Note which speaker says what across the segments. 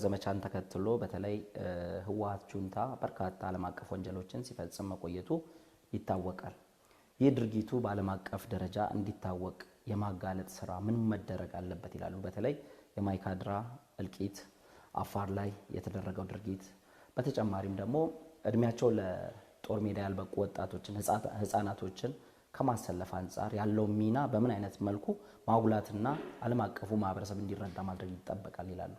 Speaker 1: ዘመቻን ተከትሎ በተለይ ህወሓት ጁንታ በርካታ ዓለም አቀፍ ወንጀሎችን ሲፈጽም መቆየቱ ይታወቃል። ይህ ድርጊቱ በዓለም አቀፍ ደረጃ እንዲታወቅ የማጋለጥ ስራ ምን መደረግ አለበት ይላሉ? በተለይ የማይካድራ እልቂት፣ አፋር ላይ የተደረገው ድርጊት፣ በተጨማሪም ደግሞ እድሜያቸው ለጦር ሜዳ ያልበቁ ወጣቶችን ህፃናቶችን ከማሰለፍ አንፃር ያለው ሚና በምን አይነት መልኩ ማጉላትና ዓለም አቀፉ ማህበረሰብ እንዲረዳ ማድረግ ይጠበቃል ይላሉ?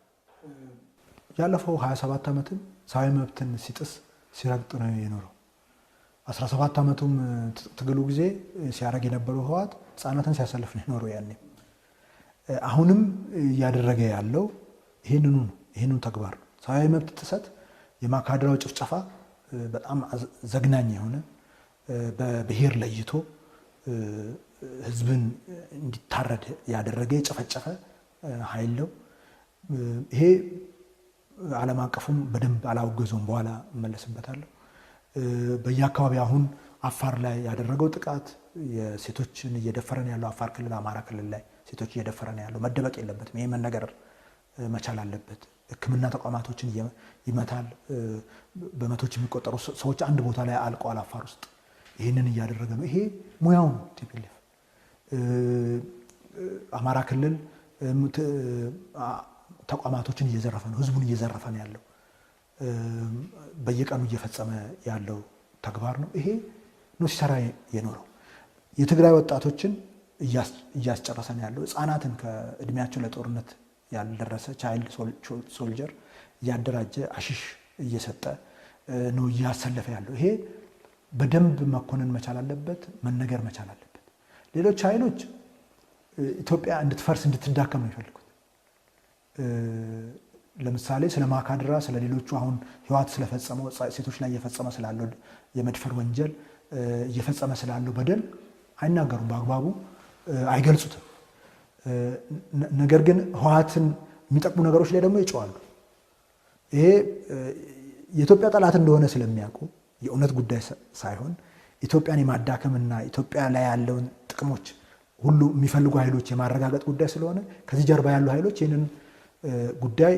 Speaker 2: ያለፈው 27 ዓመትን ሰብአዊ መብትን ሲጥስ ሲረግጥ ነው የኖረው። 17 ዓመቱም ትግሉ ጊዜ ሲያረግ የነበረው ህወሓት ህፃናትን ሲያሰልፍ ነው የኖረው። ያኔ አሁንም እያደረገ ያለው ይህንኑ ተግባር ነው። ሰብአዊ መብት ጥሰት፣ የማይካድራው ጭፍጨፋ በጣም ዘግናኝ የሆነ በብሔር ለይቶ ህዝብን እንዲታረድ ያደረገ የጨፈጨፈ ኃይል ነው። ይሄ ዓለም አቀፉም በደንብ አላወገዘውም። በኋላ እመለስበታለሁ። በየአካባቢ አሁን አፋር ላይ ያደረገው ጥቃት የሴቶችን እየደፈረን ያለው አፋር ክልል፣ አማራ ክልል ላይ ሴቶች እየደፈረን ያለው መደበቅ የለበትም። ይሄ መነገር መቻል አለበት። ሕክምና ተቋማቶችን ይመታል። በመቶች የሚቆጠሩ ሰዎች አንድ ቦታ ላይ አልቀዋል አፋር ውስጥ። ይህንን እያደረገ ነው። ይሄ ሙያው ነው። ቲፒኤልኤፍ አማራ ክልል ተቋማቶችን እየዘረፈ ነው፣ ህዝቡን እየዘረፈ ነው ያለው። በየቀኑ እየፈጸመ ያለው ተግባር ነው። ይሄ ነው ሲሰራ የኖረው። የትግራይ ወጣቶችን እያስጨረሰ ነው ያለው። ህፃናትን ከእድሜያቸው ለጦርነት ያልደረሰ ቻይልድ ሶልጀር እያደራጀ አሽሽ እየሰጠ ነው እያሰለፈ ያለው። ይሄ በደንብ መኮንን መቻል አለበት፣ መነገር መቻል አለበት። ሌሎች ኃይሎች ኢትዮጵያ እንድትፈርስ እንድትዳከም ነው የሚፈልጉት። ለምሳሌ ስለ ማይካድራ፣ ስለ ሌሎቹ አሁን ህወሓት ስለፈጸመው ሴቶች ላይ እየፈጸመ ስላለው የመድፈር ወንጀል እየፈጸመ ስላለው በደል አይናገሩም፣ በአግባቡ አይገልጹትም። ነገር ግን ህወሓትን የሚጠቅሙ ነገሮች ላይ ደግሞ ይጮዋሉ። ይሄ የኢትዮጵያ ጠላት እንደሆነ ስለሚያውቁ የእውነት ጉዳይ ሳይሆን ኢትዮጵያን የማዳከምና ኢትዮጵያ ላይ ያለውን ጥቅሞች ሁሉ የሚፈልጉ ኃይሎች የማረጋገጥ ጉዳይ ስለሆነ ከዚህ ጀርባ ያሉ ኃይሎች ይህንን ጉዳይ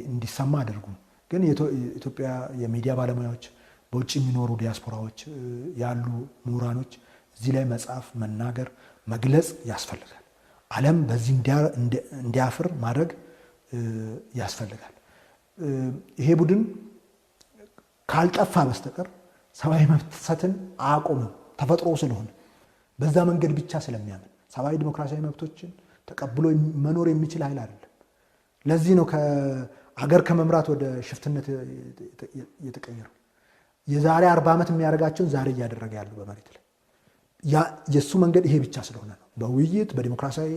Speaker 2: እንዲሰማ አድርጉ። ግን የኢትዮጵያ የሚዲያ ባለሙያዎች፣ በውጭ የሚኖሩ ዲያስፖራዎች ያሉ ምሁራኖች እዚህ ላይ መጻፍ፣ መናገር፣ መግለጽ ያስፈልጋል። ዓለም በዚህ እንዲያፍር ማድረግ ያስፈልጋል። ይሄ ቡድን ካልጠፋ በስተቀር ሰብአዊ መብት ጥሰትን አያቆምም። ተፈጥሮ ስለሆነ በዛ መንገድ ብቻ ስለሚያምን ሰብአዊ ዲሞክራሲያዊ መብቶችን ተቀብሎ መኖር የሚችል ኃይል አይደለም። ለዚህ ነው ከአገር ከመምራት ወደ ሽፍትነት የተቀየረው። የዛሬ 40 ዓመት የሚያደርጋቸውን ዛሬ እያደረገ ያለው በመሬት ላይ የእሱ መንገድ ይሄ ብቻ ስለሆነ ነው። በውይይት በዲሞክራሲያዊ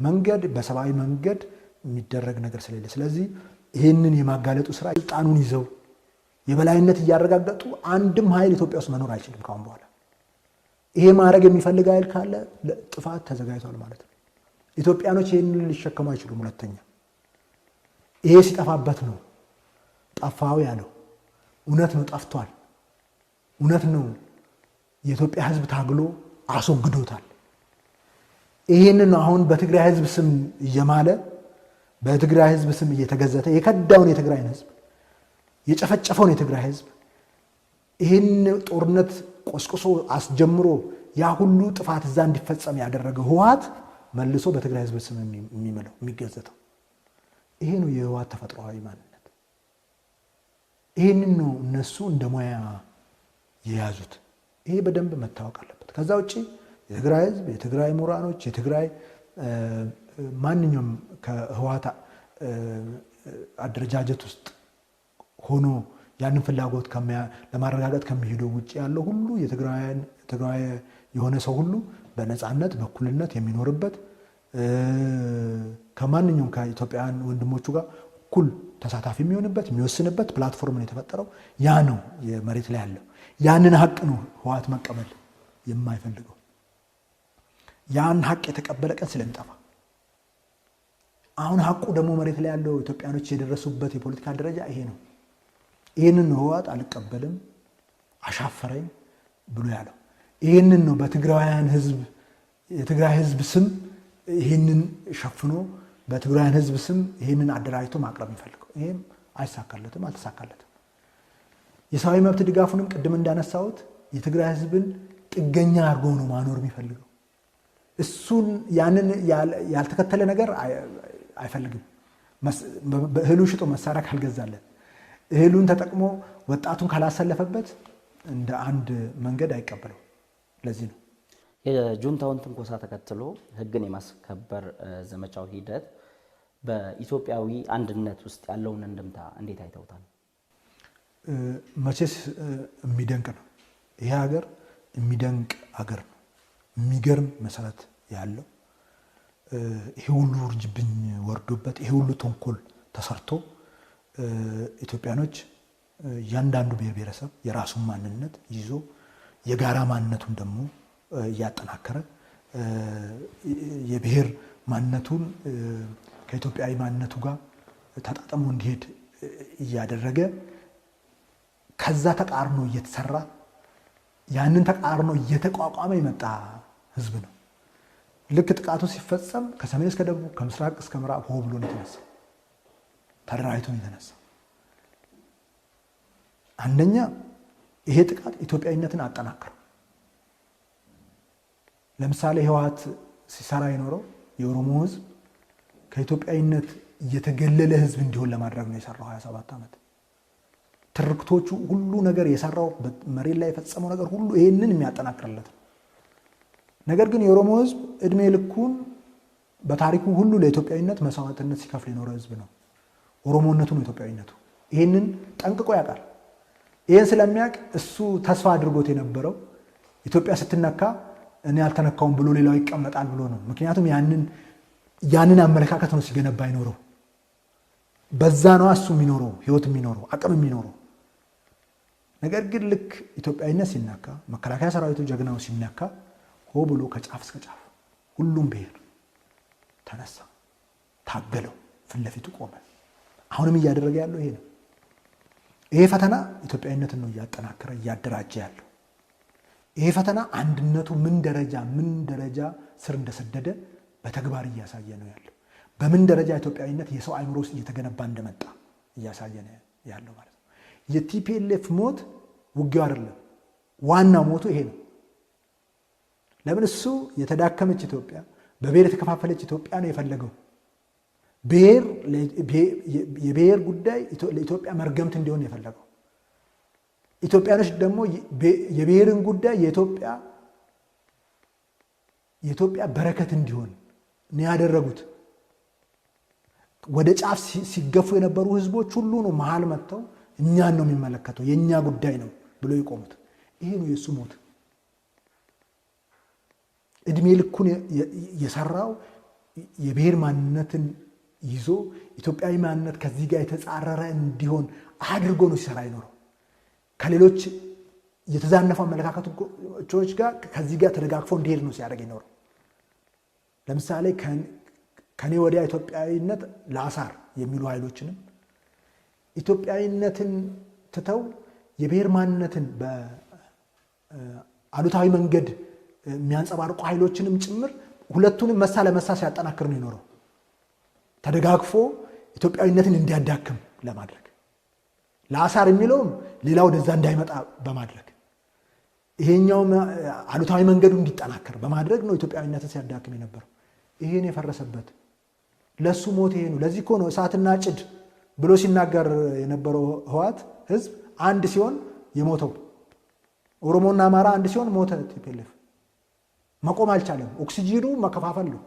Speaker 2: መንገድ በሰብአዊ መንገድ የሚደረግ ነገር ስለሌለ፣ ስለዚህ ይህንን የማጋለጡ ስራ ስልጣኑን ይዘው የበላይነት እያረጋገጡ አንድም ኃይል ኢትዮጵያ ውስጥ መኖር አይችልም ካሁን በኋላ። ይሄ ማድረግ የሚፈልግ ኃይል ካለ ጥፋት ተዘጋጅቷል ማለት ነው። ኢትዮጵያኖች ይህንን ሊሸከሙ አይችሉም። ሁለተኛ ይሄ ሲጠፋበት ነው ጠፋው ያለው። እውነት ነው፣ ጠፍቷል። እውነት ነው፣ የኢትዮጵያ ህዝብ ታግሎ አስወግዶታል። ይህንን አሁን በትግራይ ህዝብ ስም እየማለ በትግራይ ህዝብ ስም እየተገዘተ የከዳውን የትግራይን ህዝብ የጨፈጨፈውን የትግራይ ህዝብ ይህን ጦርነት ቆስቆሶ አስጀምሮ ያ ሁሉ ጥፋት እዛ እንዲፈጸም ያደረገ ህወሓት መልሶ በትግራይ ህዝብ ስም የሚመለው የሚገዘተው ይሄ ነው የህወሓት ተፈጥሯዊ ማንነት። ይህንን ነው እነሱ እንደ ሙያ የያዙት። ይሄ በደንብ መታወቅ አለበት። ከዛ ውጪ የትግራይ ህዝብ፣ የትግራይ ምሁራኖች፣ የትግራይ ማንኛውም ከህወሓት አደረጃጀት ውስጥ ሆኖ ያንን ፍላጎት ለማረጋገጥ ከሚሄደው ውጭ ያለው ሁሉ የትግራይ የሆነ ሰው ሁሉ በነፃነት በእኩልነት የሚኖርበት ከማንኛውም ከኢትዮጵያውያን ወንድሞቹ ጋር እኩል ተሳታፊ የሚሆንበት የሚወስንበት ፕላትፎርም ነው የተፈጠረው። ያ ነው የመሬት ላይ ያለው። ያንን ሀቅ ነው ህወሓት መቀበል የማይፈልገው። ያን ሀቅ የተቀበለ ቀን ስለሚጠፋ አሁን ሀቁ ደግሞ መሬት ላይ ያለው ኢትዮጵያኖች የደረሱበት የፖለቲካ ደረጃ ይሄ ነው። ይህንን ነው ህወሓት አልቀበልም አሻፈረኝ ብሎ ያለው። ይህንን ነው በትግራውያን ህዝብ የትግራይ ህዝብ ስም ይህንን ሸፍኖ በትግራውያን ህዝብ ስም ይህንን አደራጅቶ ማቅረብ የሚፈልገው። ይሄም አይሳካለትም፣ አልተሳካለትም። የሰብአዊ መብት ድጋፉንም ቅድም እንዳነሳሁት የትግራይ ህዝብን ጥገኛ አድርጎ ነው ማኖር የሚፈልገው። እሱን ያንን ያልተከተለ ነገር አይፈልግም። እህሉን ሽጦ መሳሪያ ካልገዛለን፣ እህሉን ተጠቅሞ ወጣቱን ካላሰለፈበት እንደ አንድ መንገድ አይቀበለው። ለዚህ ነው
Speaker 1: የጁንታውን ትንኮሳ ተከትሎ ህግን የማስከበር ዘመቻው ሂደት በኢትዮጵያዊ አንድነት ውስጥ ያለውን እንድምታ እንዴት አይተውታል?
Speaker 2: መቼስ የሚደንቅ ነው። ይሄ ሀገር የሚደንቅ ሀገር ነው። የሚገርም መሰረት ያለው ይሄ ሁሉ ውርጅብኝ ወርዶበት ይሄ ሁሉ ተንኮል ተሰርቶ ኢትዮጵያኖች እያንዳንዱ ብሔር ብሔረሰብ የራሱን ማንነት ይዞ የጋራ ማንነቱን ደግሞ እያጠናከረ የብሔር ማንነቱን ከኢትዮጵያዊ ማንነቱ ጋር ተጣጥሞ እንዲሄድ እያደረገ ከዛ ተቃርኖ እየተሰራ ያንን ተቃርኖ እየተቋቋመ የመጣ ህዝብ ነው። ልክ ጥቃቱ ሲፈጸም ከሰሜን እስከ ደቡብ ከምስራቅ እስከ ምዕራብ ሆ ብሎ ነው የተነሳ፣ ተደራጅቶ ነው የተነሳ። አንደኛ ይሄ ጥቃት ኢትዮጵያዊነትን አጠናክረው። ለምሳሌ ህወሓት ሲሰራ የኖረው የኦሮሞ ህዝብ ከኢትዮጵያዊነት የተገለለ ህዝብ እንዲሆን ለማድረግ ነው የሰራው 27 ዓመት። ትርክቶቹ ሁሉ ነገር የሰራው መሬት ላይ የፈጸመው ነገር ሁሉ ይሄንን የሚያጠናክርለት ነው። ነገር ግን የኦሮሞ ህዝብ እድሜ ልኩን በታሪኩ ሁሉ ለኢትዮጵያዊነት መስዋዕትነት ሲከፍል የኖረ ህዝብ ነው። ኦሮሞነቱ ነው ኢትዮጵያዊነቱ። ይሄንን ጠንቅቆ ያውቃል። ይሄን ስለሚያውቅ እሱ ተስፋ አድርጎት የነበረው ኢትዮጵያ ስትነካ እኔ አልተነካውም ብሎ ሌላው ይቀመጣል ብሎ ነው። ምክንያቱም ያንን አመለካከት ነው ሲገነባ ይኖረው። በዛ ነው እሱ የሚኖረው ህይወት የሚኖረው አቅም የሚኖረው። ነገር ግን ልክ ኢትዮጵያዊነት ሲነካ፣ መከላከያ ሰራዊቱ ጀግናው ሲነካ ሆ ብሎ ከጫፍ እስከ ጫፍ ሁሉም ብሔር ተነሳ፣ ታገለው፣ ፊት ለፊቱ ቆመ። አሁንም እያደረገ ያለው ይሄ ነው። ይሄ ፈተና ኢትዮጵያዊነትን ነው እያጠናከረ እያደራጀ ያለው። ይሄ ፈተና አንድነቱ ምን ደረጃ ስር እንደሰደደ በተግባር እያሳየ ነው ያለው። በምን ደረጃ ኢትዮጵያዊነት የሰው አእምሮ ውስጥ እየተገነባ እንደመጣ እያሳየ ነው ያለው ማለት ነው። የቲፒኤልኤፍ ሞት ውጊያው አይደለም፣ ዋና ሞቱ ይሄ ነው። ለምን እሱ የተዳከመች ኢትዮጵያ፣ በብሔር የተከፋፈለች ኢትዮጵያ ነው የፈለገው። የብሔር ጉዳይ ለኢትዮጵያ መርገምት እንዲሆን የፈለገው። ኢትዮጵያኖች ደግሞ የብሔርን ጉዳይ የኢትዮጵያ በረከት እንዲሆን ነው ያደረጉት። ወደ ጫፍ ሲገፉ የነበሩ ህዝቦች ሁሉ ነው መሀል መጥተው እኛን ነው የሚመለከተው የእኛ ጉዳይ ነው ብሎ የቆሙት። ይሄ ነው የእሱ ሞት። እድሜ ልኩን የሰራው የብሔር ማንነትን ይዞ ኢትዮጵያዊ ማንነት ከዚህ ጋር የተጻረረ እንዲሆን አድርጎ ነው ሲሰራ ይኖረው። ከሌሎች የተዛነፉ አመለካከቶች ጋር ከዚህ ጋር ተደጋግፎ እንዲሄድ ነው ሲያደርግ ይኖረው። ለምሳሌ ከኔ ወዲያ ኢትዮጵያዊነት ለአሳር የሚሉ ኃይሎችንም ኢትዮጵያዊነትን ትተው የብሔር ማንነትን በአሉታዊ መንገድ የሚያንጸባርቁ ኃይሎችንም ጭምር ሁለቱንም መሳ ለመሳ ሲያጠናክር ነው ይኖረው። ተደጋግፎ ኢትዮጵያዊነትን እንዲያዳክም ለማድረግ ለአሳር የሚለውም ሌላ ወደዛ እንዳይመጣ በማድረግ ይሄኛውም አሉታዊ መንገዱ እንዲጠናከር በማድረግ ነው ኢትዮጵያዊነትን ሲያዳክም የነበረው። ይሄን የፈረሰበት ለሱ ሞት ይሄ ነው። ለዚህ እኮ ነው እሳትና ጭድ ብሎ ሲናገር የነበረው ህወሓት ህዝብ አንድ ሲሆን የሞተው። ኦሮሞና አማራ አንድ ሲሆን ሞተ። ቲፒኤልኤፍ መቆም አልቻለም። ኦክሲጂኑ መከፋፈል ነው።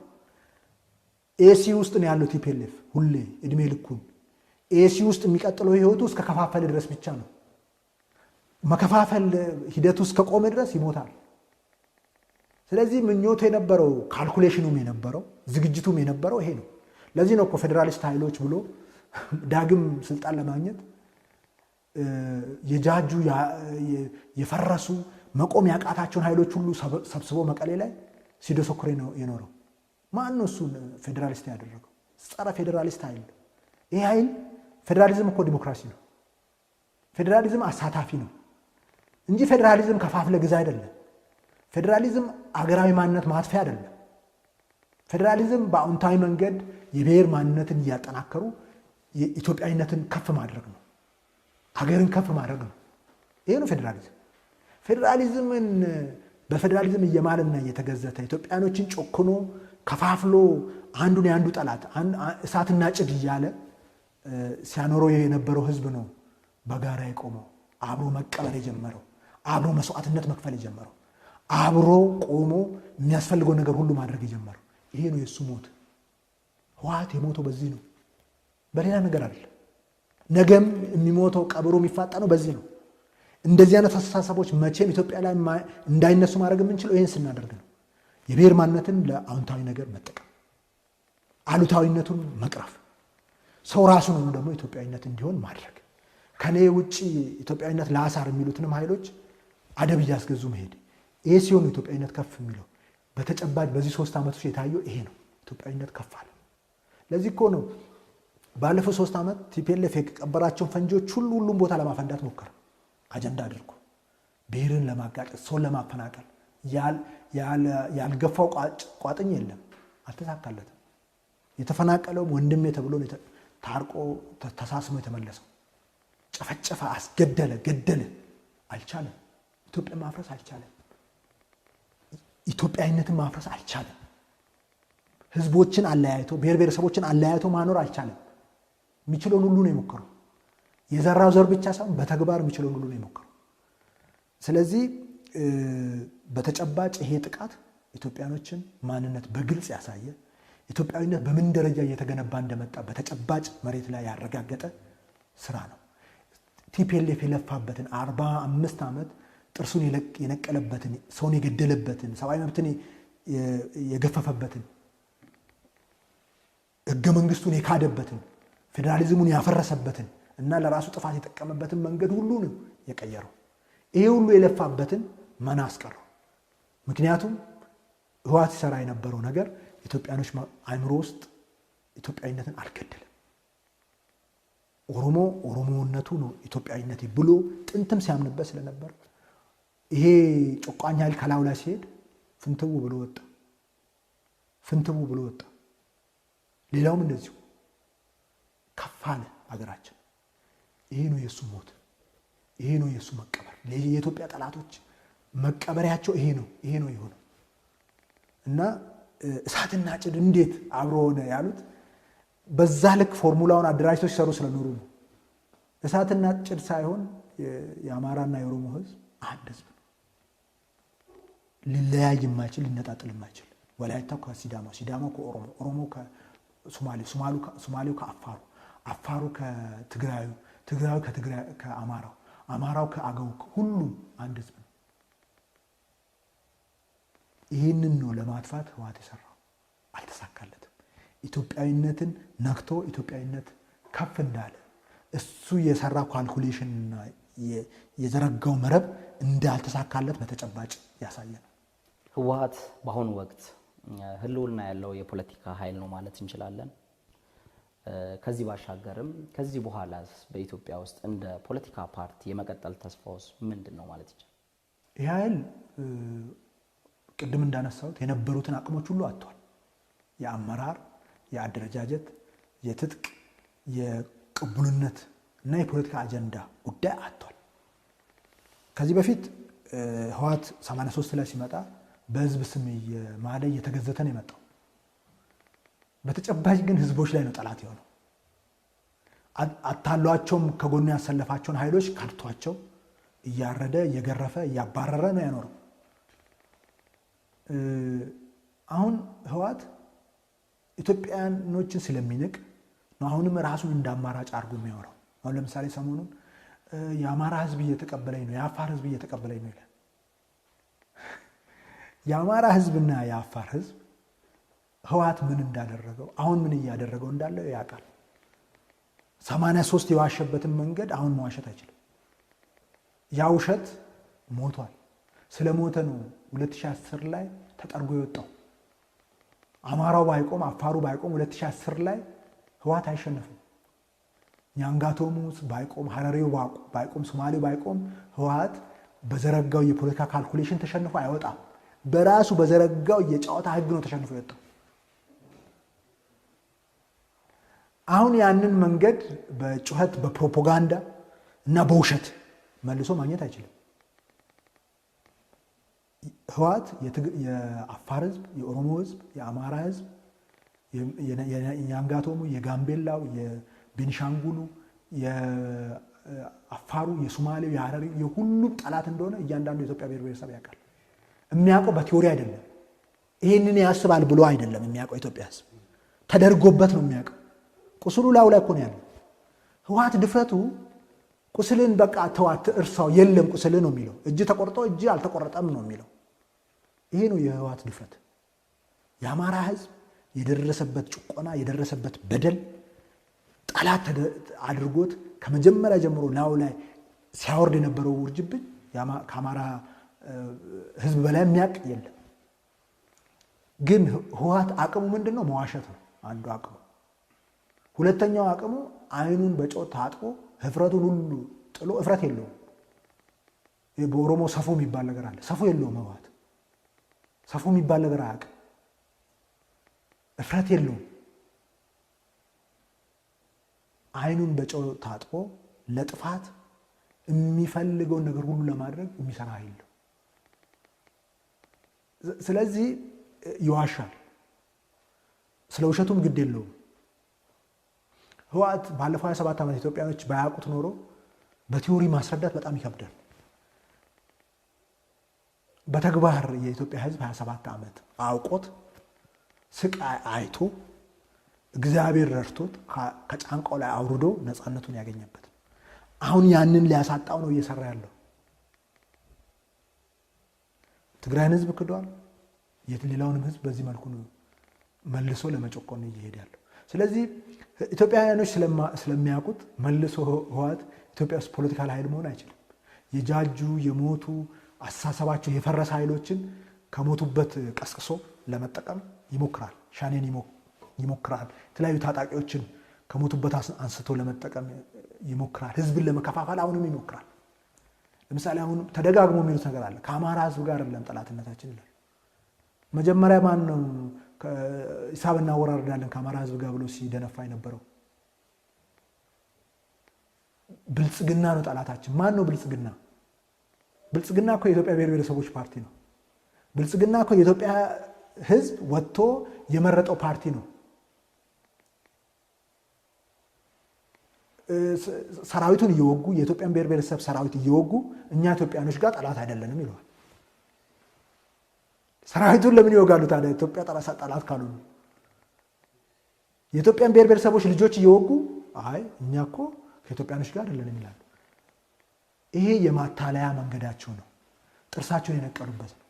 Speaker 2: ኤሲ ውስጥ ነው ያለው ቲፒኤልኤፍ ሁሌ እድሜ ልኩን ኤሲ ውስጥ የሚቀጥለው ህይወቱ እስከ ከፋፈል ድረስ ብቻ ነው። መከፋፈል ሂደቱ እስከ ቆመ ድረስ ይሞታል። ስለዚህ ምኞቱ የነበረው ካልኩሌሽኑም የነበረው ዝግጅቱም የነበረው ይሄ ነው። ለዚህ ነው እኮ ፌዴራሊስት ኃይሎች ብሎ ዳግም ስልጣን ለማግኘት የጃጁ የፈረሱ መቆም ያቃታቸውን ኃይሎች ሁሉ ሰብስቦ መቀሌ ላይ ሲደሰኩር የኖረው። ማን ነው እሱን ፌዴራሊስት ያደረገው? ጸረ ፌዴራሊስት ኃይል። ይህ ኃይል ፌዴራሊዝም እኮ ዲሞክራሲ ነው። ፌዴራሊዝም አሳታፊ ነው እንጂ ፌዴራሊዝም ከፋፍለ ግዛ አይደለም። ፌዴራሊዝም አገራዊ ማንነት ማጥፊያ አይደለም። ፌዴራሊዝም በአዎንታዊ መንገድ የብሔር ማንነትን እያጠናከሩ የኢትዮጵያዊነትን ከፍ ማድረግ ነው። ሀገርን ከፍ ማድረግ ነው። ይሄ ነው ፌዴራሊዝም። ፌዴራሊዝምን በፌዴራሊዝም እየማለና እየተገዘተ ኢትዮጵያኖችን ጮክኖ ከፋፍሎ አንዱን የአንዱ ጠላት እሳትና ጭድ እያለ ሲያኖረው የነበረው ህዝብ ነው በጋራ የቆመው፣ አብሮ መቀበር የጀመረው፣ አብሮ መስዋዕትነት መክፈል የጀመረው፣ አብሮ ቆሞ የሚያስፈልገው ነገር ሁሉ ማድረግ የጀመረው። ይሄ ነው የእሱ ሞት። ህወሓት የሞተው በዚህ ነው፣ በሌላ ነገር አይደለም። ነገም የሚሞተው ቀብሮ የሚፋጠነው በዚህ ነው። እንደዚህ አይነት አስተሳሰቦች መቼም ኢትዮጵያ ላይ እንዳይነሱ ማድረግ የምንችለው ይህን ስናደርግ ነው። የብሔር ማንነትን ለአዎንታዊ ነገር መጠቀም፣ አሉታዊነቱን መቅረፍ፣ ሰው ራሱን ሆኖ ደግሞ ኢትዮጵያዊነት እንዲሆን ማድረግ፣ ከኔ ውጭ ኢትዮጵያዊነት ለአሳር የሚሉትንም ኃይሎች አደብ እያስገዙ መሄድ። ይሄ ሲሆን ኢትዮጵያዊነት ከፍ የሚለው በተጨባጭ በዚህ 3 ዓመት ውስጥ የታየው ይሄ ነው። ኢትዮጵያዊነት ከፍ አለ። ለዚህ እኮ ነው ባለፈው 3 ዓመት ቲፒኤልኤፍ የቀበራቸውን ፈንጂዎች ሁሉም ቦታ ለማፈንዳት ሞከረ። አጀንዳ አድርጎ ብሔርን ለማጋጨት፣ ሰውን ለማፈናቀል ያልገፋው ቋጥኝ የለም፣ አልተሳካለትም። የተፈናቀለውም ወንድሜ ተብሎ ታርቆ ተሳስሞ የተመለሰው ጨፈጨፈ፣ አስገደለ፣ ገደለ፣ አልቻለም። ኢትዮጵያ ማፍረስ አልቻለም። ኢትዮጵያዊነትን ማፍረስ አልቻለም። ህዝቦችን አለያይቶ ብሔር ብሔረሰቦችን አለያይቶ ማኖር አልቻለም። የሚችለውን ሁሉ ነው የሞከረው። የዘራው ዘር ብቻ ሳይሆን በተግባር የሚችለውን ሁሉ ነው የሞከረው። ስለዚህ በተጨባጭ ይሄ ጥቃት ኢትዮጵያኖችን ማንነት በግልጽ ያሳየ፣ ኢትዮጵያዊነት በምን ደረጃ እየተገነባ እንደመጣ በተጨባጭ መሬት ላይ ያረጋገጠ ስራ ነው። ቲፒኤልኤፍ የለፋበትን 45 ዓመት ጥርሱን የነቀለበትን፣ ሰውን የገደለበትን፣ ሰብአዊ መብትን የገፈፈበትን፣ ህገ መንግስቱን የካደበትን፣ ፌዴራሊዝሙን ያፈረሰበትን እና ለራሱ ጥፋት የጠቀመበትን መንገድ ሁሉ ነው የቀየረው። ይሄ ሁሉ የለፋበትን መና አስቀረው። ምክንያቱም ህወሓት ሲሰራ የነበረው ነገር ኢትዮጵያኖች አእምሮ ውስጥ ኢትዮጵያዊነትን አልገደለም። ኦሮሞነቱ ነው ኢትዮጵያዊነት ብሎ ጥንትም ሲያምንበት ስለነበር ይሄ ጨቋኝ ኃይል ከላዩ ላይ ሲሄድ ፍንትው ብሎ ወጣ፣ ፍንትው ብሎ ወጣ። ሌላውም እንደዚሁ ከፍ አለ አገራችን። ይሄ ነው የእሱ ሞት፣ ይሄ ነው የእሱ መቀበር። የኢትዮጵያ ጠላቶች መቀበሪያቸው ይሄ ነው የሆነው። እና እሳትና ጭድ እንዴት አብሮ ሆነ ያሉት በዛ ልክ ፎርሙላውን አደራጅተው ሲሰሩ ስለኖሩ ነው። እሳትና ጭድ ሳይሆን የአማራና የኦሮሞ ህዝብ አንድ ህዝብ ነው። ሊለያይ የማይችል ሊነጣጥል የማይችል ወላይታው ከሲዳማው፣ ሲዳማው ከኦሮሞ፣ ኦሮሞ ከሶማሌው፣ ሶማሌው ከአፋሩ፣ አፋሩ ከትግራዩ፣ ትግራዩ ከአማራው፣ አማራው ከአገው፣ ሁሉም አንድ ህዝብ ነው። ይህንን ነው ለማጥፋት ህወሓት የሰራው። አልተሳካለትም። ኢትዮጵያዊነትን ነክቶ ኢትዮጵያዊነት ከፍ እንዳለ እሱ የሰራው ካልኩሌሽንና የዘረጋው መረብ እንዳልተሳካለት በተጨባጭ ያሳየ ነው።
Speaker 1: ህወሓት በአሁኑ ወቅት ህልውና ያለው የፖለቲካ ኃይል ነው ማለት እንችላለን። ከዚህ ባሻገርም ከዚህ በኋላ በኢትዮጵያ ውስጥ እንደ ፖለቲካ ፓርቲ የመቀጠል ተስፋውስ ምንድን ነው ማለት ይቻላል?
Speaker 2: ይህ ኃይል ቅድም እንዳነሳሁት የነበሩትን አቅሞች ሁሉ አጥቷል። የአመራር፣ የአደረጃጀት፣ የትጥቅ፣ የቅቡልነት እና የፖለቲካ አጀንዳ ጉዳይ አጥቷል። ከዚህ በፊት ህወሓት 83 ላይ ሲመጣ በህዝብ ስም የማለ እየተገዘተ ነው የመጣው። በተጨባጭ ግን ህዝቦች ላይ ነው ጠላት የሆነው። አታሏቸውም ከጎኑ ያሰለፋቸውን ኃይሎች ከድቷቸው እያረደ እየገረፈ እያባረረ ነው ያኖረው። አሁን ህወሓት ኢትዮጵያኖችን ስለሚንቅ ነው አሁንም ራሱን እንደ አማራጭ አድርጎ የሚያወራው። አሁን ለምሳሌ ሰሞኑን የአማራ ህዝብ እየተቀበለኝ ነው፣ የአፋር ህዝብ እየተቀበለኝ ነው ይላል። የአማራ ህዝብና የአፋር ህዝብ ህወሓት ምን እንዳደረገው አሁን ምን እያደረገው እንዳለው ያውቃል። 83 የዋሸበትን መንገድ አሁን መዋሸት አይችልም። ያ ውሸት ሞቷል። ስለሞተ ነው 2010 ላይ ተጠርጎ የወጣው። አማራው ባይቆም አፋሩ ባይቆም 2010 ላይ ህወሓት አይሸነፍም። ኛንጋቶሙ ባይቆም ሐረሪው ባይቆም ሶማሌው ባይቆም ህወሓት በዘረጋው የፖለቲካ ካልኩሌሽን ተሸንፎ አይወጣም። በራሱ በዘረጋው የጨዋታ ህግ ነው ተሸንፎ የወጣው። አሁን ያንን መንገድ በጩኸት በፕሮፓጋንዳ እና በውሸት መልሶ ማግኘት አይችልም። ህወሓት የአፋር ህዝብ፣ የኦሮሞ ህዝብ፣ የአማራ ህዝብ፣ የኛንጋቶሙ፣ የጋምቤላው፣ የቤኒሻንጉሉ፣ የአፋሩ፣ የሶማሌው፣ የሐረሪው የሁሉም ጠላት እንደሆነ እያንዳንዱ የኢትዮጵያ ብሔር ብሔረሰብ ያውቃል። የሚያውቀው በቲዮሪ አይደለም፣ ይህንን ያስባል ብሎ አይደለም የሚያውቀው። ኢትዮጵያ ህዝብ ተደርጎበት ነው የሚያውቀው። ቁስሉ ላዩ ላይ እኮ ነው ያለው። ህወሓት ድፍረቱ ቁስልን በቃ ተዋት እርሳው የለም ቁስል ነው የሚለው። እጅ ተቆርጦ እጅ አልተቆረጠም ነው የሚለው። ይሄ ነው የህወሓት ድፍረት። የአማራ ህዝብ የደረሰበት ጭቆና የደረሰበት በደል ጠላት አድርጎት ከመጀመሪያ ጀምሮ ላዩ ላይ ሲያወርድ የነበረው ውርጅብኝ ከአማራ ህዝብ በላይ የሚያውቅ የለም። ግን ህወሓት አቅሙ ምንድን ነው? መዋሸት ነው አንዱ አቅሙ። ሁለተኛው አቅሙ አይኑን በጨው ታጥቦ ህፍረቱን ሁሉ ጥሎ እፍረት የለውም። በኦሮሞ ሰፉ የሚባል ነገር አለ። ሰፉ የለውም ህወሓት። ሰፉ የሚባል ነገር አያውቅም። እፍረት የለውም። አይኑን በጨው ታጥቦ ለጥፋት የሚፈልገውን ነገር ሁሉ ለማድረግ የሚሰራ ኃይል ነው። ስለዚህ ይዋሻል። ስለ ውሸቱም ግድ የለውም። ህወሓት ባለፈው 27 ዓመት ኢትዮጵያኖች ባያውቁት ኖሮ በቲዮሪ ማስረዳት በጣም ይከብዳል። በተግባር የኢትዮጵያ ህዝብ 27 ዓመት አውቆት ስቃይ አይቶ እግዚአብሔር ረድቶት ከጫንቃው ላይ አውርዶ ነፃነቱን ያገኘበት። አሁን ያንን ሊያሳጣው ነው እየሰራ ያለው። ትግራይን ህዝብ ክዷል። ሌላውንም ህዝብ በዚህ መልኩ ነው መልሶ ለመጨቆን እየሄደ ያለው። ስለዚህ ኢትዮጵያውያኖች ስለሚያውቁት መልሶ ህወሓት ኢትዮጵያ ውስጥ ፖለቲካል ኃይል መሆን አይችልም። የጃጁ የሞቱ አስተሳሰባቸው የፈረሰ ኃይሎችን ከሞቱበት ቀስቅሶ ለመጠቀም ይሞክራል። ሻኔን ይሞክራል። የተለያዩ ታጣቂዎችን ከሞቱበት አንስቶ ለመጠቀም ይሞክራል። ህዝብን ለመከፋፈል አሁንም ይሞክራል። ለምሳሌ አሁን ተደጋግሞ የሚሉት ነገር አለ። ከአማራ ህዝብ ጋር አይደለም ጠላትነታችን ይላል። መጀመሪያ ማን ነው ሂሳብ እናወራርዳለን ከአማራ ህዝብ ጋር ብሎ ሲደነፋ የነበረው? ብልጽግና ነው ጠላታችን። ማን ነው ብልጽግና? ብልጽግና እኮ የኢትዮጵያ ብሔር ብሔረሰቦች ፓርቲ ነው። ብልጽግና እኮ የኢትዮጵያ ህዝብ ወጥቶ የመረጠው ፓርቲ ነው። ሰራዊቱን እየወጉ የኢትዮጵያን ብሔር ብሔረሰብ ሰራዊት እየወጉ እኛ ኢትዮጵያኖች ጋር ጠላት አይደለንም ይለዋል። ሰራዊቱን ለምን ይወጋሉ ታዲያ? ኢትዮጵያ ጠላት ካልሆኑ የኢትዮጵያን ብሔር ብሔረሰቦች ልጆች እየወጉ አይ እኛ እኮ ከኢትዮጵያኖች ጋር አይደለንም ይላሉ። ይሄ የማታለያ መንገዳቸው ነው። ጥርሳቸውን የነቀሉበት ነው።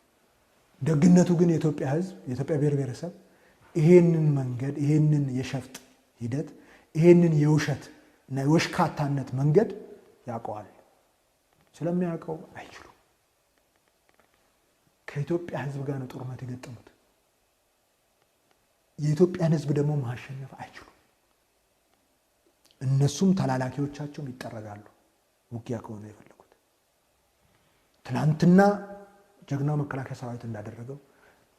Speaker 2: ደግነቱ ግን የኢትዮጵያ ህዝብ የኢትዮጵያ ብሔር ብሔረሰብ ይሄንን መንገድ ይሄንን የሸፍጥ ሂደት ይሄንን የውሸት እና የወሽካታነት መንገድ ያውቀዋል። ስለሚያውቀው አይችሉም። ከኢትዮጵያ ህዝብ ጋር ነው ጦርነት የገጠሙት። የኢትዮጵያን ህዝብ ደግሞ ማሸነፍ አይችሉም። እነሱም ተላላኪዎቻቸውም ይጠረጋሉ። ውጊያ ከሆነ የፈለጉት ትናንትና ጀግናው መከላከያ ሰራዊት እንዳደረገው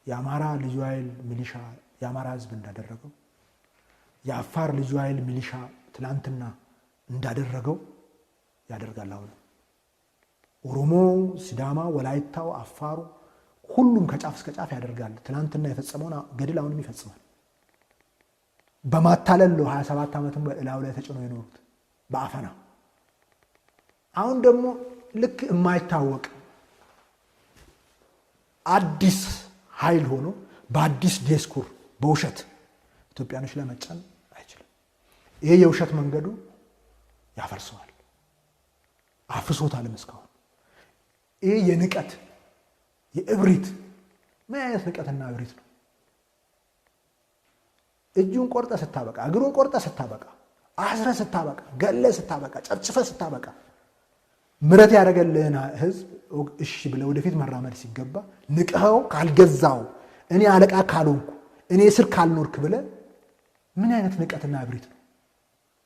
Speaker 2: የአማራ ልዩ ኃይል ሚሊሻ የአማራ ህዝብ እንዳደረገው የአፋር ልዩ ኃይል ሚሊሻ ትናንትና እንዳደረገው ያደርጋል። አሁን ኦሮሞ፣ ሲዳማ፣ ወላይታው፣ አፋሩ ሁሉም ከጫፍ እስከ ጫፍ ያደርጋል። ትናንትና የፈጸመውን ገድል አሁንም ይፈጽማል። በማታለል 27 ዓመትም በእላው ላይ ተጭኖ የኖሩት በአፈና አሁን ደግሞ ልክ የማይታወቅ አዲስ ኃይል ሆኖ በአዲስ ዲስኩር በውሸት ኢትዮጵያኖች ላይ መጫን አይችልም። ይሄ የውሸት መንገዱ ያፈርሰዋል። አፍርሶታልም እስካሁን። ይሄ የንቀት የእብሪት ምን አይነት ንቀትና እብሪት ነው? እጁን ቆርጠ ስታበቃ፣ እግሩን ቆርጠ ስታበቃ፣ አስረ ስታበቃ፣ ገለ ስታበቃ፣ ጨፍጭፈ ስታበቃ ምረት ያደረገልህን ህዝብ እሺ ብለህ ወደፊት መራመድ ሲገባ ንቀኸው ካልገዛው እኔ አለቃ ካልሆንኩ እኔ ስር ካልኖርክ ብለህ ምን አይነት ንቀትና እብሪት ነው?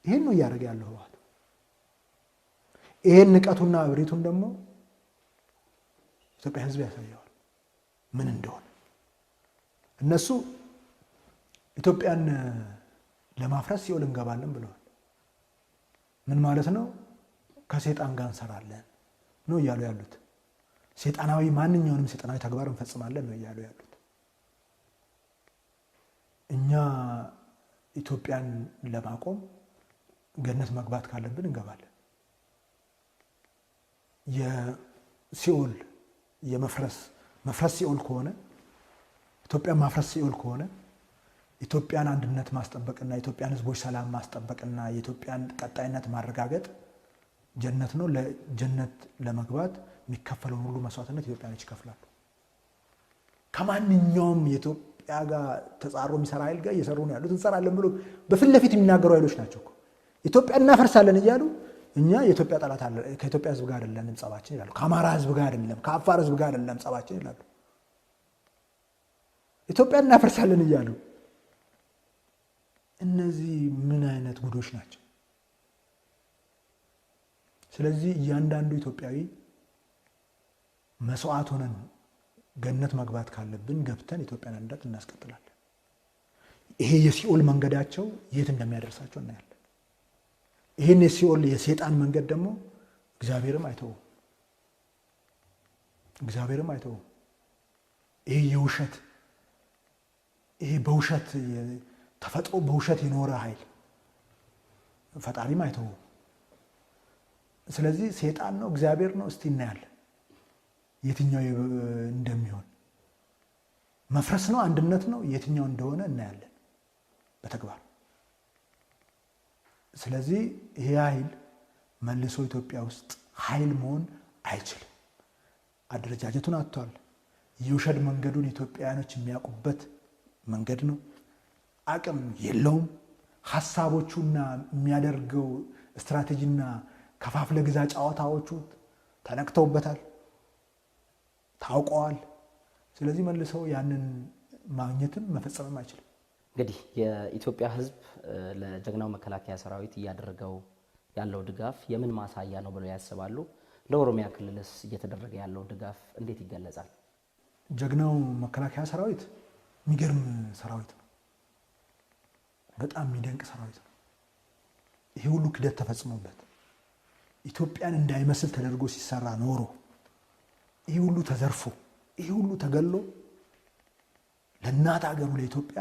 Speaker 2: ይሄን ነው እያደረገ ያለው ህወሓት። ይሄን ንቀቱና እብሪቱን ደግሞ ኢትዮጵያ ህዝብ ያሳየዋል ምን እንደሆነ። እነሱ ኢትዮጵያን ለማፍረስ ሲኦል እንገባለን ብለዋል። ምን ማለት ነው? ከሰይጣን ጋር እንሰራለን ነው እያሉ ያሉት። ሰይጣናዊ ማንኛውንም ሰይጣናዊ ተግባር እንፈጽማለን ነው እያሉ ያሉት። እኛ ኢትዮጵያን ለማቆም ገነት መግባት ካለብን እንገባለን። የሲኦል የመፍረስ ሲኦል ከሆነ ኢትዮጵያን ማፍረስ ሲኦል ከሆነ ኢትዮጵያን አንድነት ማስጠበቅና የኢትዮጵያን ሕዝቦች ሰላም ማስጠበቅና የኢትዮጵያን ቀጣይነት ማረጋገጥ ጀነት ነው። ለጀነት ለመግባት የሚከፈለውን ሁሉ መስዋዕትነት ኢትዮጵያኖች ይከፍላሉ። ከማንኛውም የኢትዮጵያ ጋር ተጻሮ የሚሰራ ኃይል ጋር እየሰሩ ነው ያሉት። እንሰራለን ብሎ በፊት ለፊት የሚናገሩ ኃይሎች ናቸው እኮ ኢትዮጵያ እናፈርሳለን እያሉ እኛ የኢትዮጵያ ጠላት አለ ከኢትዮጵያ ሕዝብ ጋር አይደለም ጸባችን ይላሉ። ከአማራ ሕዝብ ጋር አይደለም፣ ከአፋር ሕዝብ ጋር አይደለም ጸባችን ይላሉ። ኢትዮጵያ እናፈርሳለን እያሉ እነዚህ ምን አይነት ጉዶች ናቸው? ስለዚህ እያንዳንዱ ኢትዮጵያዊ መስዋዕት ሆነን ገነት መግባት ካለብን ገብተን ኢትዮጵያን አንድነት እናስቀጥላለን። ይሄ የሲኦል መንገዳቸው የት እንደሚያደርሳቸው እናያለን። ይሄን የሲኦል የሰይጣን መንገድ ደግሞ እግዚአብሔርም አይተውም። ይሄ የውሸት ይሄ በውሸት ተፈጥሮ በውሸት የኖረ ኃይል ፈጣሪም አይተውም። ስለዚህ ሰይጣን ነው እግዚአብሔር ነው? እስቲ እናያለን የትኛው እንደሚሆን። መፍረስ ነው አንድነት ነው? የትኛው እንደሆነ እናያለን በተግባር። ስለዚህ ይሄ ኃይል መልሶ ኢትዮጵያ ውስጥ ኃይል መሆን አይችልም። አደረጃጀቱን አጥቷል። የውሸት መንገዱን ኢትዮጵያውያኖች የሚያውቁበት መንገድ ነው። አቅም የለውም። ሀሳቦቹና የሚያደርገው ስትራቴጂና ከፋፍለ ግዛ ጨዋታዎቹ ተነክተውበታል፣ ታውቀዋል። ስለዚህ መልሰው ያንን ማግኘትም መፈጸምም አይችልም።
Speaker 1: እንግዲህ የኢትዮጵያ ሕዝብ ለጀግናው መከላከያ ሰራዊት እያደረገው ያለው ድጋፍ የምን ማሳያ ነው ብለው ያስባሉ? ለኦሮሚያ ክልልስ እየተደረገ ያለው ድጋፍ እንዴት ይገለጻል?
Speaker 2: ጀግናው መከላከያ ሰራዊት የሚገርም ሰራዊት ነው። በጣም የሚደንቅ ሰራዊት ነው። ይሄ ሁሉ ክደት ተፈጽሞበት ኢትዮጵያን እንዳይመስል ተደርጎ ሲሰራ ኖሮ ይሄ ሁሉ ተዘርፎ ይሄ ሁሉ ተገሎ ለእናት ሀገሩ ለኢትዮጵያ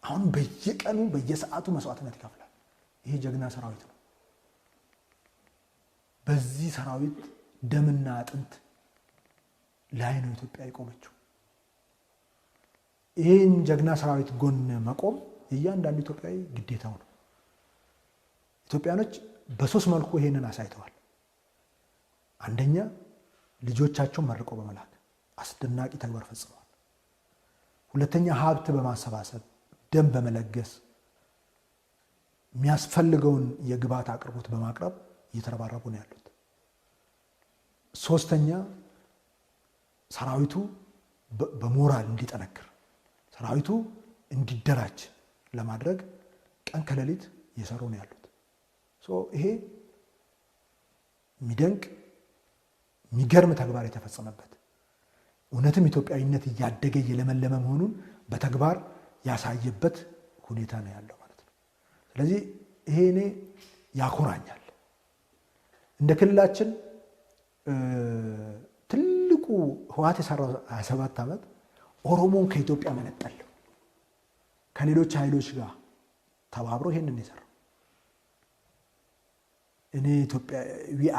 Speaker 2: አሁን በየቀኑ በየሰዓቱ መስዋዕትነት ይከፍላል። ይሄ ጀግና ሰራዊት ነው። በዚህ ሰራዊት ደምና አጥንት ላይ ነው ኢትዮጵያ የቆመችው። ይህን ጀግና ሰራዊት ጎን መቆም የእያንዳንዱ ኢትዮጵያዊ ግዴታው ነው። ኢትዮጵያኖች በሶስት መልኩ ይሄንን አሳይተዋል። አንደኛ ልጆቻቸውን መርቆ በመላክ አስደናቂ ተግባር ፈጽመዋል። ሁለተኛ ሀብት በማሰባሰብ ደም በመለገስ የሚያስፈልገውን የግብዓት አቅርቦት በማቅረብ እየተረባረቡ ነው ያሉት። ሶስተኛ ሰራዊቱ በሞራል እንዲጠነክር ሰራዊቱ እንዲደራጅ ለማድረግ ቀን ከሌሊት እየሰሩ ነው ያሉት። ይሄ የሚደንቅ የሚገርም ተግባር የተፈጸመበት እውነትም ኢትዮጵያዊነት እያደገ እየለመለመ መሆኑን በተግባር ያሳየበት ሁኔታ ነው ያለው ማለት ነው። ስለዚህ ይሄ እኔ ያኮራኛል። እንደ ክልላችን ትልቁ ህወሓት የሰራው 27 ዓመት ኦሮሞን ከኢትዮጵያ መነጠል ከሌሎች ኃይሎች ጋር ተባብሮ ይሄንን የሰራው እኔ ኢትዮጵያዊ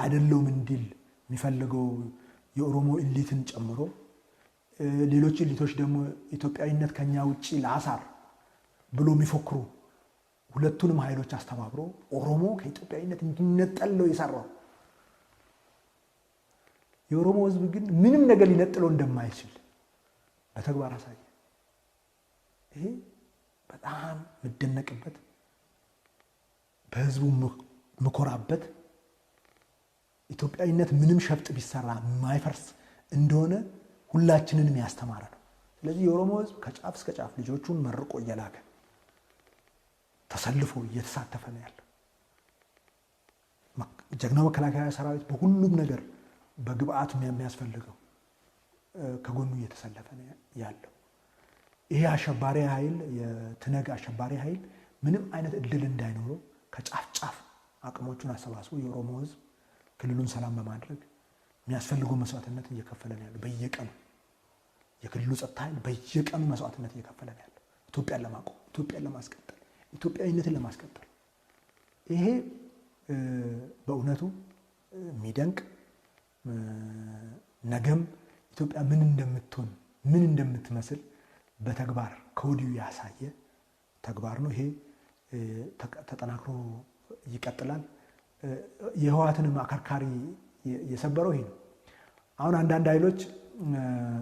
Speaker 2: አይደለሁም እንዲል የሚፈልገው የኦሮሞ ኢሊትን ጨምሮ ሌሎች ኢሊቶች ደግሞ ኢትዮጵያዊነት ከኛ ውጪ ለአሳር ብሎ የሚፎክሩ ሁለቱንም ኃይሎች አስተባብሮ ኦሮሞ ከኢትዮጵያዊነት እንዲነጠል ነው የሰራው። የኦሮሞ ህዝብ ግን ምንም ነገር ሊነጥለው እንደማይችል በተግባር አሳየ። ይሄ በጣም የምደነቅበት በህዝቡ ምኮራበት ኢትዮጵያዊነት ምንም ሸፍጥ ቢሰራ የማይፈርስ እንደሆነ ሁላችንንም ያስተማረ ነው። ስለዚህ የኦሮሞ ህዝብ ከጫፍ እስከ ጫፍ ልጆቹን መርቆ እየላከ ተሰልፎ እየተሳተፈ ነው ያለው። ጀግናው መከላከያ ሰራዊት በሁሉም ነገር በግብአት የሚያስፈልገው ከጎኑ እየተሰለፈ ነው ያለው። ይሄ አሸባሪ ኃይል የትነግ አሸባሪ ኃይል ምንም አይነት እድል እንዳይኖረው ከጫፍ ጫፍ አቅሞቹን አሰባስቦ የኦሮሞ ህዝብ ክልሉን ሰላም በማድረግ የሚያስፈልገው መስዋዕትነት እየከፈለ ነው ያለው። በየቀኑ የክልሉ ጸጥታ ኃይል በየቀኑ መስዋዕትነት እየከፈለ ነው ያለው ኢትዮጵያን ለማቆም፣ ኢትዮጵያን ለማስቀጠል፣ ኢትዮጵያዊነትን ለማስቀጠል። ይሄ በእውነቱ የሚደንቅ ነገም ኢትዮጵያ ምን እንደምትሆን ምን እንደምትመስል በተግባር ከወዲሁ ያሳየ ተግባር ነው። ይሄ ተጠናክሮ ይቀጥላል። የህወሓትንም አከርካሪ የሰበረው ይሄ ነው። አሁን አንዳንድ ኃይሎች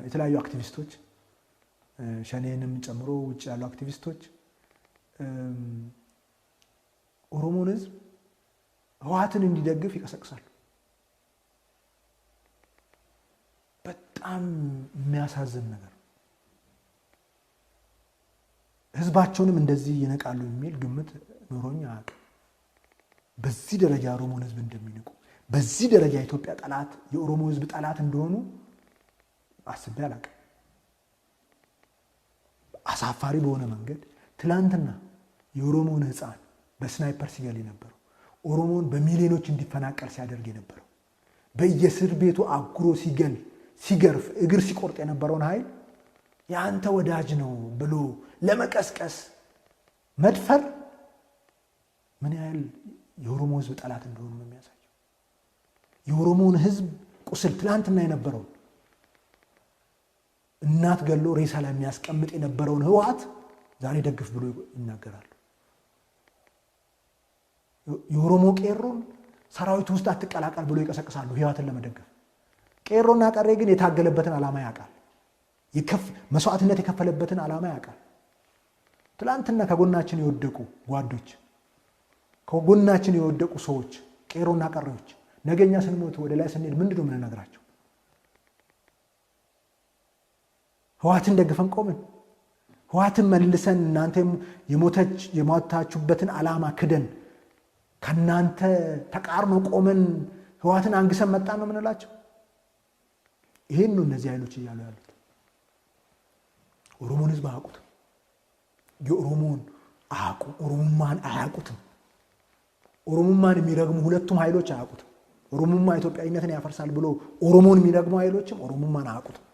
Speaker 2: የተለያዩ አክቲቪስቶች ሸኔንም ጨምሮ ውጭ ያሉ አክቲቪስቶች ኦሮሞን ህዝብ ህወሓትን እንዲደግፍ ይቀሰቅሳሉ። በጣም የሚያሳዝን ነገር። ህዝባቸውንም እንደዚህ ይነቃሉ የሚል ግምት ኖሮኝ አያውቅም። በዚህ ደረጃ ኦሮሞን ህዝብ እንደሚንቁ፣ በዚህ ደረጃ የኢትዮጵያ ጠላት የኦሮሞ ህዝብ ጠላት እንደሆኑ አስቤ አላውቅም። አሳፋሪ በሆነ መንገድ ትላንትና የኦሮሞን ህፃን በስናይፐር ሲገል የነበረው፣ ኦሮሞን በሚሊዮኖች እንዲፈናቀል ሲያደርግ የነበረው፣ በየእስር ቤቱ አጉሮ ሲገል ሲገርፍ እግር ሲቆርጥ የነበረውን ኃይል የአንተ ወዳጅ ነው ብሎ ለመቀስቀስ መድፈር ምን ያህል የኦሮሞ ህዝብ ጠላት እንደሆኑ ነው የሚያሳየው። የኦሮሞን ህዝብ ቁስል ትላንትና የነበረውን እናት ገሎ ሬሳ ላይ የሚያስቀምጥ የነበረውን ህወሓት ዛሬ ደግፍ ብሎ ይናገራሉ። የኦሮሞ ቄሮን ሰራዊት ውስጥ አትቀላቀል ብሎ ይቀሰቅሳሉ ህወሓትን ለመደገፍ። ቄሮና ቀሬ ግን የታገለበትን ዓላማ ያውቃል። መስዋዕትነት የከፈለበትን ዓላማ ያውቃል። ትላንትና ከጎናችን የወደቁ ጓዶች፣ ከጎናችን የወደቁ ሰዎች ቄሮና ቀሬዎች ነገኛ ስንሞት ወደ ላይ ስንሄድ ምንድነው የምንነግራቸው? ህወሓትን ደግፈን ቆምን፣ ህወሓትን መልሰን እናንተ የሞታችሁበትን ዓላማ ክደን ከናንተ ተቃርኖ ቆመን ህወሓትን አንግሰን መጣን ነው የምንላቸው? ይሄን ነው እነዚህ ኃይሎች እያሉ ያሉት። ኦሮሞን ህዝብ አያውቁትም። የኦሮሞን ኦሮሞማን አያውቁትም። ኦሮሞማን የሚረግሙ ሁለቱም ኃይሎች አያውቁትም። ኦሮሞማ ኢትዮጵያዊነትን ያፈርሳል ብሎ ኦሮሞን የሚረግሙ ኃይሎችም ኦሮሞማን አያውቁትም።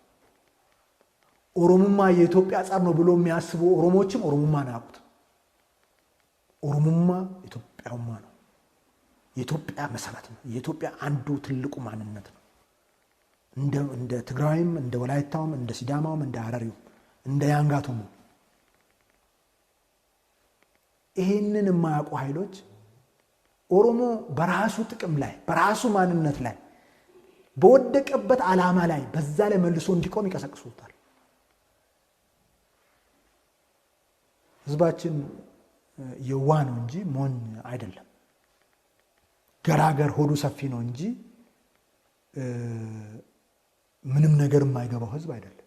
Speaker 2: ኦሮሞማ የኢትዮጵያ ጸር ነው ብሎ የሚያስቡ ኦሮሞዎችም ኦሮሞማን አያውቁትም። ኦሮሞማ ኢትዮጵያውማ ነው። የኢትዮጵያ መሰረት ነው። የኢትዮጵያ አንዱ ትልቁ ማንነት ነው። እንደ ትግራይም እንደ ወላይታውም እንደ ሲዳማውም እንደ ሐረሪውም እንደ ያንጋቶም ይሄንን የማያውቁ ኃይሎች ኦሮሞ በራሱ ጥቅም ላይ በራሱ ማንነት ላይ በወደቀበት ዓላማ ላይ በዛ ላይ መልሶ እንዲቆም ይቀሰቅሱታል። ህዝባችን የዋ ነው እንጂ ሞኝ አይደለም። ገራገር ሆዱ ሰፊ ነው እንጂ ምንም ነገር የማይገባው ህዝብ አይደለም።